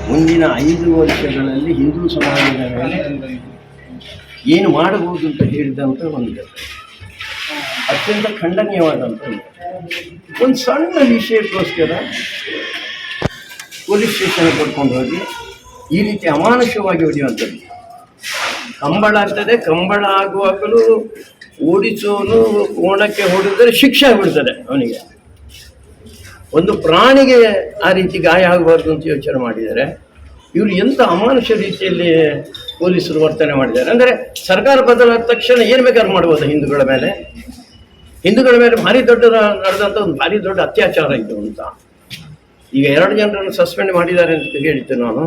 ಮುಂದಿನ 5 ವರ್ಷಗಳಲ್ಲಿ ಹಿಂದೂ ಸಮಾಜದ ಮೇಲೆ ಏನು ಮಾಡಬಹುದು ಅಂತ ಹೇಳಿದಂಥ ಒಂದು ಅತ್ಯಂತ ಖಂಡನೀಯವಾದಂಥ ಒಂದು ಸಣ್ಣ ವಿಷಯಕ್ಕೋಸ್ಕರ ಪೊಲೀಸ್ ಸ್ಟೇಷನ್ ಕರ್ಕೊಂಡು ಹೋಗಿ ಈ ರೀತಿ ಅಮಾನುಷವಾಗಿ ಹೊಡೆಯುವಂಥದ್ದು. ಕಂಬಳ ಆಗ್ತದೆ, ಕಂಬಳ ಆಗುವಾಗಲೂ ಓಡಿಸೋನು ಕೋಣಕ್ಕೆ ಹೊಡೆದರೆ ಶಿಕ್ಷೆ ಆಗ್ಬಿಡ್ತದೆ ಅವನಿಗೆ. ಒಂದು ಪ್ರಾಣಿಗೆ ಆ ರೀತಿ ಗಾಯ ಆಗಬಾರ್ದು ಅಂತ ಯೋಚನೆ ಮಾಡಿದ್ದಾರೆ. ಇವರು ಎಂಥ ಅಮಾನುಷ ರೀತಿಯಲ್ಲಿ ಪೊಲೀಸರು ವರ್ತನೆ ಮಾಡಿದ್ದಾರೆ. ಅಂದರೆ ಸರ್ಕಾರ ಬದಲಾದ ತಕ್ಷಣ ಏನು ಬೇಕಾದ್ರೂ ಮಾಡ್ಬೋದು ಹಿಂದೂಗಳ ಮೇಲೆ. ಹಿಂದೂಗಳ ಮೇಲೆ ಭಾರಿ ದೊಡ್ಡ ನಡೆದಂಥ ಒಂದು ಭಾರಿ ದೊಡ್ಡ ಅತ್ಯಾಚಾರ ಇದು ಅಂತ. ಈಗ 2 ಜನರನ್ನು ಸಸ್ಪೆಂಡ್ ಮಾಡಿದ್ದಾರೆ ಅಂತ ಹೇಳಿದ್ದೆ ನಾನು.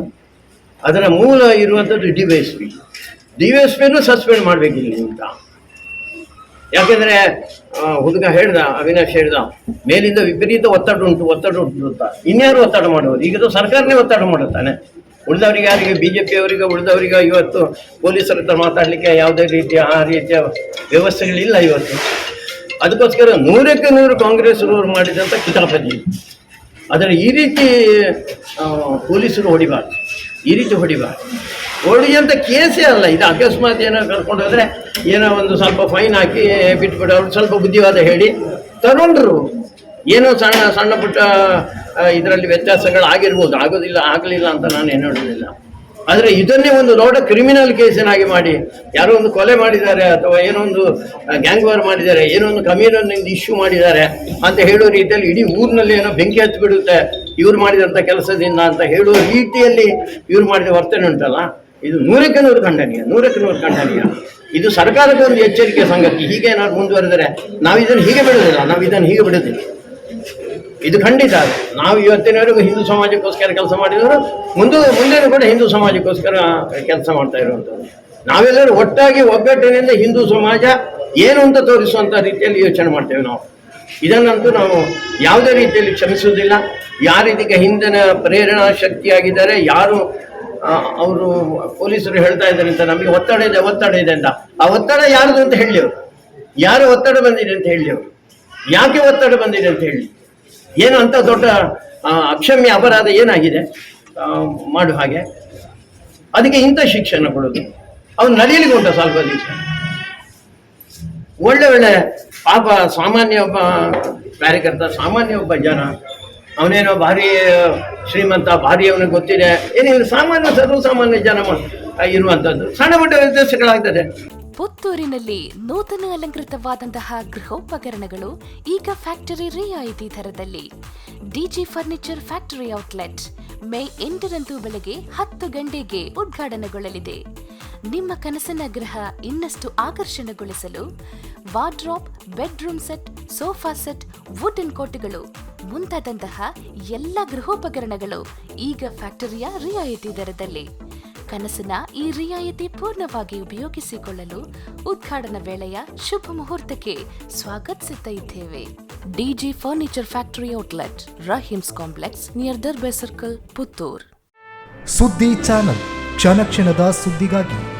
ಅದರ ಮೂಲ ಇರುವಂಥದ್ದು ಡಿ.ವೈ.ಎಸ್.ಪಿನೂ ಸಸ್ಪೆಂಡ್ ಮಾಡಬೇಕಿಲ್ಲ ಅಂತ. ಯಾಕೆಂದರೆ ಹುಡುಗ ಹೇಳ್ದ, ಅವಿನಾಶ್ ಹೇಳ್ದ, ಮೇಲಿಂದ ವಿಪರೀತ ಒತ್ತಡ ಉಂಟು ಅಂತ. ಇನ್ಯಾರು ಒತ್ತಡ ಮಾಡುವುದು? ಈಗ ಸರ್ಕಾರನೇ ಒತ್ತಡ ಮಾಡುತ್ತಾನೆ. ಉಳಿದವರಿಗೆ, ಯಾರಿಗೆ BJP ಅವರಿಗೆ ಉಳಿದವರಿಗೆ ಇವತ್ತು ಪೊಲೀಸರ ಹತ್ರ ಮಾತಾಡಲಿಕ್ಕೆ ಯಾವುದೇ ರೀತಿಯ ಆ ರೀತಿಯ ವ್ಯವಸ್ಥೆಗಳಿಲ್ಲ ಇವತ್ತು. ಅದಕ್ಕೋಸ್ಕರ 100ಕ್ಕೆ 100 ಕಾಂಗ್ರೆಸ್ನವರು ಮಾಡಿದಂಥ ಕಿತಾಪತಿ. ಆದರೆ ಈ ರೀತಿ ಪೊಲೀಸರು ಹೊಡಿಬಾರ್ದು, ಈ ರೀತಿ ಹೊಡಿಬಾರ್ದು. ಹೊಡಿಯಂಥ ಕೇಸೇ ಅಲ್ಲ ಇದು. ಅಕಸ್ಮಾತ್ ಏನೋ ಕರ್ಕೊಂಡು ಹೋದರೆ ಏನೋ ಒಂದು ಸ್ವಲ್ಪ ಫೈನ್ ಹಾಕಿ ಬಿಟ್ಬಿಟ್ಟು ಅವ್ರು ಸ್ವಲ್ಪ ಬುದ್ಧಿವಾದ ಹೇಳಿ ತಗೊಂಡ್ರು. ಏನೋ ಸಣ್ಣ ಸಣ್ಣ ಪುಟ್ಟ ಇದರಲ್ಲಿ ವ್ಯತ್ಯಾಸಗಳು ಆಗಿರ್ಬೋದು, ಆಗಲಿಲ್ಲ ಅಂತ ನಾನು ಏನು ಹೇಳೋದಿಲ್ಲ. ಆದರೆ ಇದನ್ನೇ ಒಂದು ದೊಡ್ಡ ಕ್ರಿಮಿನಲ್ ಕೇಸಿನಾಗಿ ಮಾಡಿ, ಯಾರೋ ಒಂದು ಕೊಲೆ ಮಾಡಿದ್ದಾರೆ ಅಥವಾ ಏನೋ ಒಂದು ಗ್ಯಾಂಗ್ ವಾರ್ ಮಾಡಿದ್ದಾರೆ, ಏನೋ ಒಂದು ಕಮ್ಯುನಲ್ ಇಶ್ಯೂ ಮಾಡಿದ್ದಾರೆ ಅಂತ ಹೇಳೋ ರೀತಿಯಲ್ಲಿ ಇಡೀ ಊರಿನಲ್ಲಿ ಏನೋ ಬೆಂಕಿ ಹತ್ತಿ ಬಿಡುತ್ತೆ ಇವ್ರು ಮಾಡಿದಂಥ ಕೆಲಸದಿಂದ ಅಂತ ಹೇಳುವ ರೀತಿಯಲ್ಲಿ ಇವ್ರು ಮಾಡಿದ ವರ್ತನೆ ಉಂಟಲ್ಲ, ಇದು 100ಕ್ಕೆ 100 ಖಂಡನೀಯ. ಇದು ಸರ್ಕಾರಕ್ಕೆ ಒಂದು ಎಚ್ಚರಿಕೆ ಸಂಗತಿ. ಹೀಗೆ ಏನಾದ್ರು ಮುಂದುವರೆದರೆ ನಾವು ಇದನ್ನು ಹೀಗೆ ಬಿಡೋದಿಲ್ಲ. ಇದು ಖಂಡಿತ. ನಾವು ಇವತ್ತಿನವರೆಗೂ ಹಿಂದೂ ಸಮಾಜಕ್ಕೋಸ್ಕರ ಕೆಲಸ ಮಾಡಿದವರು, ಮುಂದೇನು ಕೂಡ ಹಿಂದೂ ಸಮಾಜಕ್ಕೋಸ್ಕರ ಕೆಲಸ ಮಾಡ್ತಾ ಇರುವಂಥದ್ದು. ನಾವೆಲ್ಲರೂ ಒಟ್ಟಾಗಿ ಒಗ್ಗಟ್ಟಿನಿಂದ ಹಿಂದೂ ಸಮಾಜ ಏನು ಅಂತ ತೋರಿಸುವಂಥ ರೀತಿಯಲ್ಲಿ ಯೋಚನೆ ಮಾಡ್ತೇವೆ ನಾವು. ಇದನ್ನಂತೂ ನಾವು ಯಾವುದೇ ರೀತಿಯಲ್ಲಿ ಕ್ಷಮಿಸುವುದಿಲ್ಲ. ಯಾರು ಇದಕ್ಕೆ ಹಿಂದಿನ ಪ್ರೇರಣಾ ಶಕ್ತಿಯಾಗಿದ್ದಾರೆ, ಯಾರು ಅವರು ಪೊಲೀಸರು ಹೇಳ್ತಾ ಇದ್ದಾರೆ ಅಂತ ನಮಗೆ ಒತ್ತಡ ಇದೆ ಅಂತ, ಆ ಒತ್ತಡ ಯಾರದು ಅಂತ ಹೇಳಿ ಅವರು, ಯಾರು ಒತ್ತಡ ಬಂದಿದೆ ಅಂತ ಹೇಳಿ ಅವರು, ಯಾಕೆ ಒತ್ತಡ ಬಂದಿದೆ ಅಂತ ಹೇಳಿ, ಏನು ಅಂತ ದೊಡ್ಡ ಅಕ್ಷಮ್ಯ ಅಪರಾಧ ಏನಾಗಿದೆ ಮಾಡುವ ಹಾಗೆ, ಅದಕ್ಕೆ ಇಂಥ ಶಿಕ್ಷಣ ಕೊಡೋದು. ಅವನು ನಡೀಲಿಕ್ಕೆ ಉಂಟು ಸ್ವಲ್ಪ ದಿವಸ. ಒಳ್ಳೆ ಪಾಪ ಸಾಮಾನ್ಯ ಒಬ್ಬ ಕಾರ್ಯಕರ್ತ, ಸಾಮಾನ್ಯ ಒಬ್ಬ ಜನ, ಅವನೇನೋ ಭಾರಿ ಶ್ರೀಮಂತ, ಭಾರಿ ಅವನಿಗೆ ಗೊತ್ತಿದೆ, ಏನಿಲ್ಲ, ಸರ್ವಸಾಮಾನ್ಯ ಜನ ಇರುವಂಥದ್ದು ಸಣ್ಣ ಪುಟ್ಟ ವ್ಯತ್ಯಾಸಗಳಾಗ್ತದೆ. ಪುತ್ತೂರಿನಲ್ಲಿ ನೂತನ ಅಲಂಕೃತವಾದಂತಹ ಗೃಹೋಪಕರಣಗಳು ಈಗ ಫ್ಯಾಕ್ಟರಿ ರಿಯಾಯಿತಿ ದರದಲ್ಲಿ. DG furniture factory outlet May 8ರಂದು ಬೆಳಗ್ಗೆ 10 ಗಂಟೆಗೆ ಉದ್ಘಾಟನೆಗೊಳ್ಳಲಿದೆ. ನಿಮ್ಮ ಕನಸಿನ ಗೃಹ ಇನ್ನಷ್ಟು ಆಕರ್ಷಣೆಗೊಳಿಸಲು wardrobe, bedroom set, sofa set, wooden ಕೋಟೆಗಳು ಮುಂತಾದಂತಹ ಎಲ್ಲ ಗೃಹೋಪಕರಣಗಳು ಈಗ ಫ್ಯಾಕ್ಟರಿಯ ರಿಯಾಯಿತಿ ದರದಲ್ಲಿ. ಕನಸಿನ ಈ ರಿಯಾಯಿತಿ ಪೂರ್ಣವಾಗಿ ಉಪಯೋಗಿಸಿಕೊಳ್ಳಲು ಉದ್ಘಾಟನಾ ವೇಳೆಯ ಶುಭ ಮುಹೂರ್ತಕ್ಕೆ ಸ್ವಾಗತಿಸುತ್ತಾ ಇದ್ದೇವೆ. ಡಿಜಿ ಫರ್ನಿಚರ್ ಫ್ಯಾಕ್ಟರಿ ಔಟ್ಲೆಟ್, ರ.𝐼𝐻𝐿𝐴 complex near Darbe circle, Puttur. Suddi channel, ಕ್ಷಣ ಕ್ಷಣದ ಸುದ್ದಿಗಾಗಿ.